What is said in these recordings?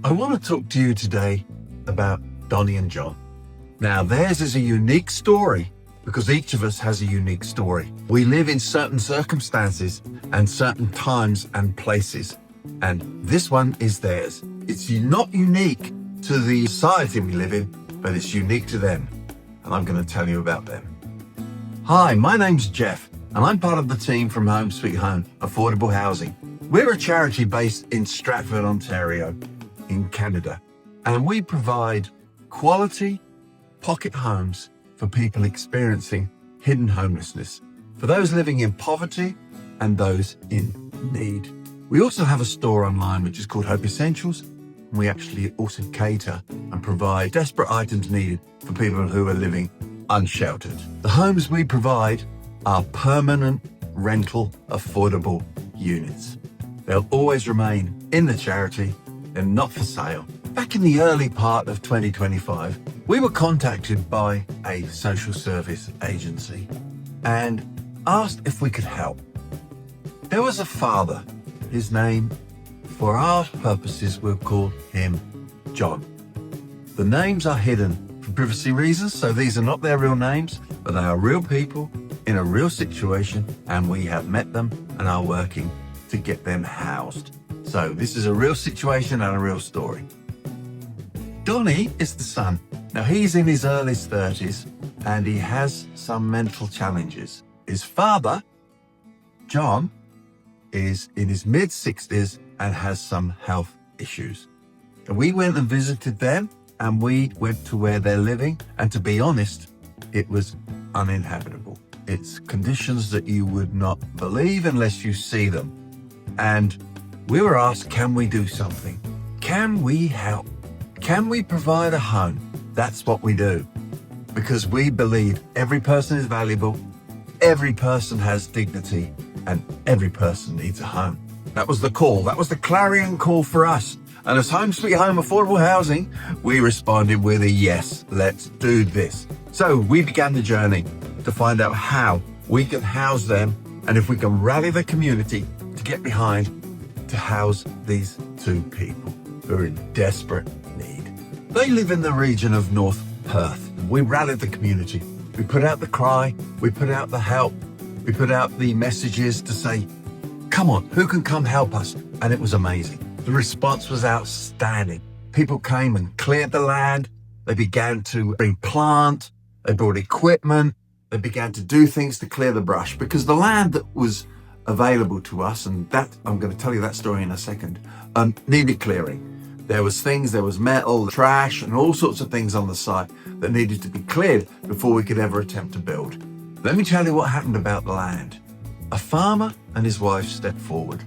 I want to talk to you today about Donnie and John. Now, theirs is a unique story because each of us has a unique story. We live in certain circumstances and certain times and places, and this one is theirs. It's not unique to the society we live in, but it's unique to them, and I'm going to tell you about them. Hi, my name's Jeff, and I'm part of the team from Home Sweet Home Affordable Housing. We're a charity based in Stratford, Ontario, in Canada, and we provide quality pocket homes for people experiencing hidden homelessness, for those living in poverty and those in need. We also have a store online which is called Hope Essentials, and we actually also cater and provide desperate items needed for people who are living unsheltered. The homes we provide are permanent rental affordable units. They'll always remain in the charity and not for sale. Back in the early part of 2025, we were contacted by a social service agency and asked if we could help. There was a father. His name, for our purposes, we'll call him John. The names are hidden for privacy reasons, so these are not their real names, but they are real people in a real situation, and we have met them and are working to get them housed. So this is a real situation and a real story. Donnie is the son. Now he's in his early 30s and he has some mental challenges. His father, John, is in his mid 60s and has some health issues. And we went and visited them, and we went to where they're living, and to be honest, it was uninhabitable. It's conditions that you would not believe unless you see them. And we were asked, can we do something? Can we help? Can we provide a home? That's what we do. Because we believe every person is valuable, every person has dignity, and every person needs a home. That was the call. That was the clarion call for us. And as Home Sweet Home Affordable Housing, we responded with a yes, let's do this. So we began the journey to find out how we can house them and if we can rally the community to get behind to house these two people who are in desperate need. They live in the region of North Perth. We rallied the community. We put out the cry, we put out the help, we put out the messages to say, come on, who can come help us? And it was amazing. The response was outstanding. People came and cleared the land. They began to bring plant. They brought equipment. They began to do things to clear the brush, because the land that was available to us, and that I'm going to tell you that story in a second, needed clearing. There was metal, trash, and all sorts of things on the site that needed to be cleared before we could ever attempt to build. Let me tell you what happened about the land. A farmer and his wife stepped forward,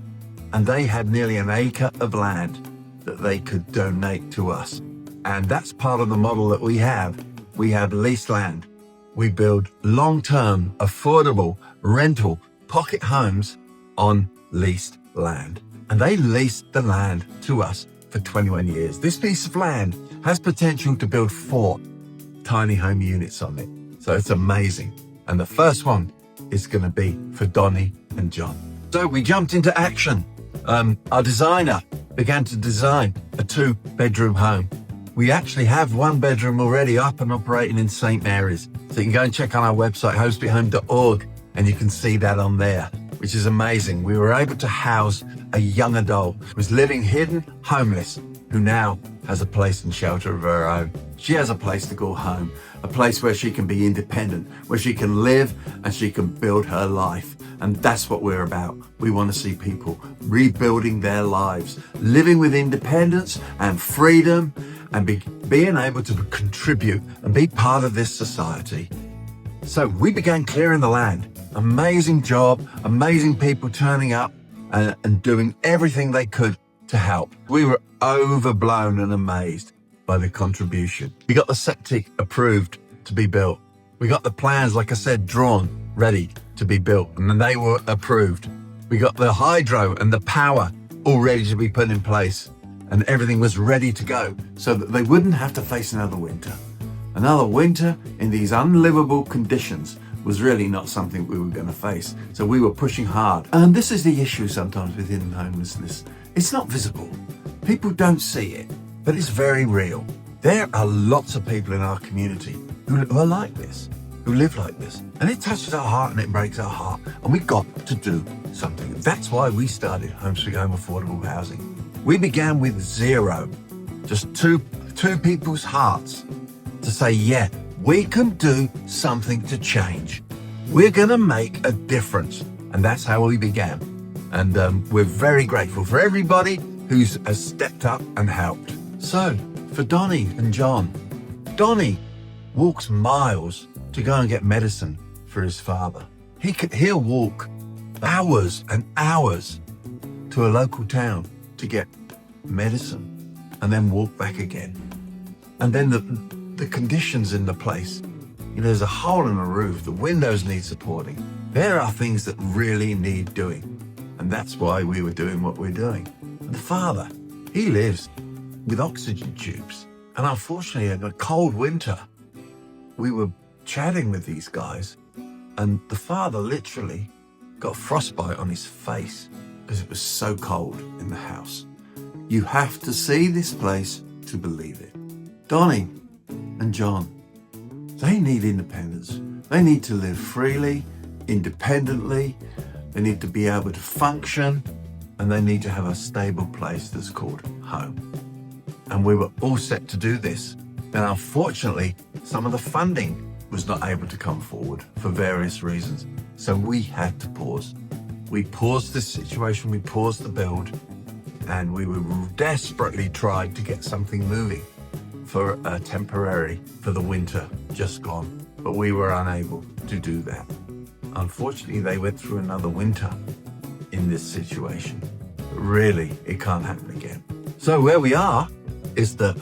and they had nearly an acre of land that they could donate to us. And that's part of the model that we have. We have leased land. We build long-term, affordable, rental pocket homes on leased land. And they leased the land to us for 21 years. This piece of land has potential to build 4 tiny home units on it. So it's amazing. And the first one is going to be for Donnie and John. So we jumped into action. Our designer began to design a 2-bedroom home. We actually have 1 bedroom already up and operating in St. Mary's. So you can go and check on our website, homesweethome.org, and you can see that on there, which is amazing. We were able to house a young adult who was living hidden, homeless, who now has a place and shelter of her own. She has a place to call home, a place where she can be independent, where she can live and she can build her life. And that's what we're about. We want to see people rebuilding their lives, living with independence and freedom, and being able to contribute and be part of this society. So we began clearing the land. Amazing job, amazing people turning up and doing everything they could to help. We were overblown and amazed by the contribution. We got the septic approved to be built. We got the plans, like I said, drawn, ready to be built, and then they were approved. We got the hydro and the power all ready to be put in place, and everything was ready to go so that they wouldn't have to face another winter. Another winter in these unlivable conditions was really not something we were going to face. So we were pushing hard. And this is the issue sometimes within homelessness. It's not visible. People don't see it. but it's very real. There are lots of people in our community who are like this, who live like this. And it touches our heart and it breaks our heart. And we've got to do something. That's why we started Home Sweet Home Affordable Housing. We began with zero, just two people's hearts to say, yeah, we can do something to change. We're going to make a difference. And that's how we began. And we're very grateful for everybody who's stepped up and helped. So for Donnie and John, Donnie walks miles to go and get medicine for his father. He'll walk hours and hours to a local town to get medicine and then walk back again. And then the conditions in the place, there's a hole in the roof, the windows need supporting. There are things that really need doing. And that's why we were doing what we're doing. And the father, he lives with oxygen tubes. And unfortunately, in a cold winter, we were chatting with these guys, and the father literally got frostbite on his face because it was so cold in the house. You have to see this place to believe it. Donnie and John, they need independence. They need to live freely, independently. They need to be able to function, and they need to have a stable place that's called home. And we were all set to do this. And unfortunately, some of the funding was not able to come forward for various reasons. So we had to pause. We paused this situation, we paused the build, and we were desperately tried to get something moving for a temporary, for the winter just gone. But we were unable to do that. Unfortunately, they went through another winter in this situation. But really, it can't happen again. So where we are is that,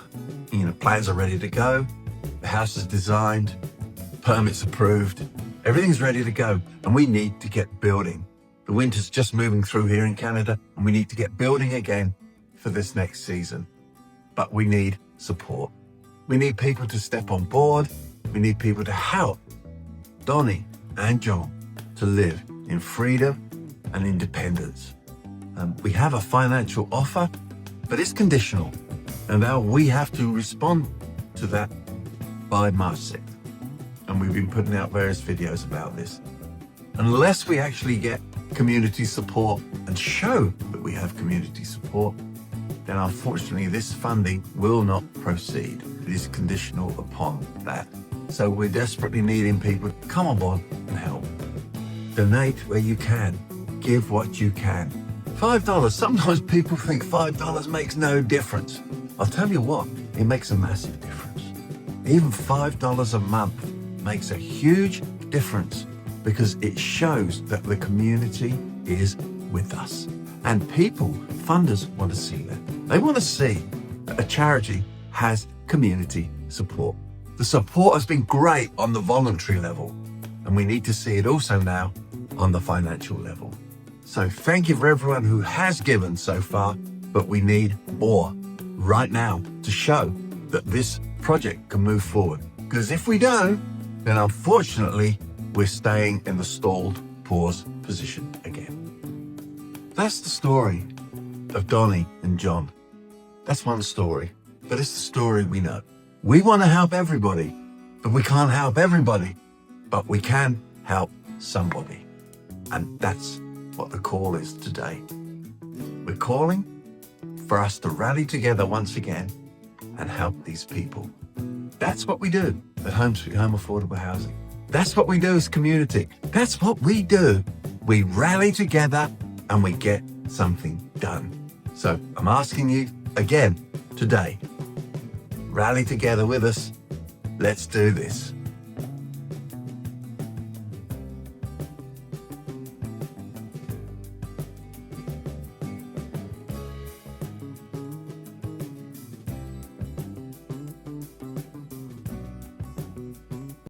plans are ready to go. The house is designed, permits approved, everything's ready to go, and we need to get building. The winter's just moving through here in Canada, and we need to get building again for this next season. But we need support. We need people to step on board. We need people to help Donnie and John to live in freedom and independence. We have a financial offer, but it's conditional. And now we have to respond to that by March 6th. And we've been putting out various videos about this. Unless we actually get community support and show that we have community support, then unfortunately this funding will not proceed. It is conditional upon that. So we're desperately needing people to come on board and help. Donate where you can. Give what you can. $5. Sometimes people think $5 makes no difference. I'll tell you what, it makes a massive difference. Even $5 a month makes a huge difference because it shows that the community is with us. And people, funders, want to see that. They want to see that a charity has community support. The support has been great on the voluntary level, and we need to see it also now on the financial level. So thank you for everyone who has given so far, but we need more right now to show that this project can move forward. Because if we don't, then unfortunately, we're staying in the stalled pause position again. That's the story of Donnie and John. That's one story, but it's the story we know. We want to help everybody, but we can't help everybody, but we can help somebody. And that's what the call is today. We're calling for us to rally together once again and help these people. That's what we do at Home Sweet Home Affordable Housing. That's what we do as community. That's what we do. We rally together and we get something done. So I'm asking you again today, rally together with us. Let's do this.